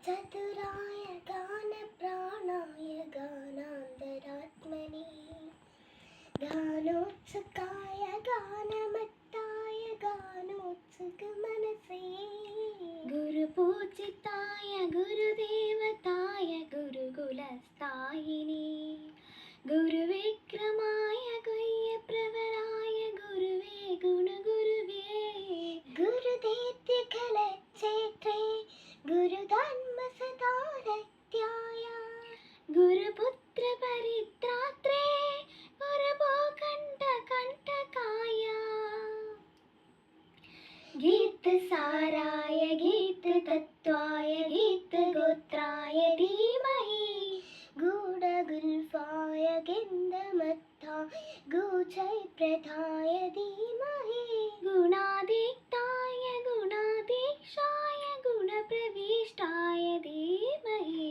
चतुराय गानप्राणाय गानान्तरात्मने गानोत्सुकाय गानमत्ताय गानोत्सुकमनसे गुरुपूजिताय गुरुदेवताय गुरुकुलस्थायिने गुरुविक्रमाय गुह्यप्रवराय गुरुवे गुणगुरुवे गुरुदेत्य गुरुधर्मसदारत्याय गुरुपुत्र परित्रात्रे गुरुभूखण्डकण्टकाय गीतसाराय गीततत्त्वाय गीतगोत्राय धीमहि गूढगुल्फाय गिन्दमत्थाय गूढप्रथाय धीमहि गुणाधीक्ताय गुणाधीक्षाय गुणप्रविष्टाय धीमहि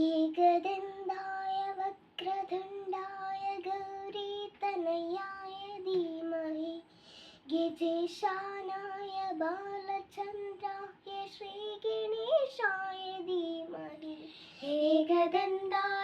एकदन्ताय वक्रतुण्डाय गौरीतनयाय धीमहि गिरिजाशानाय बालचन्द्राय श्रीगणेशाय धीमहि एकदन्ताय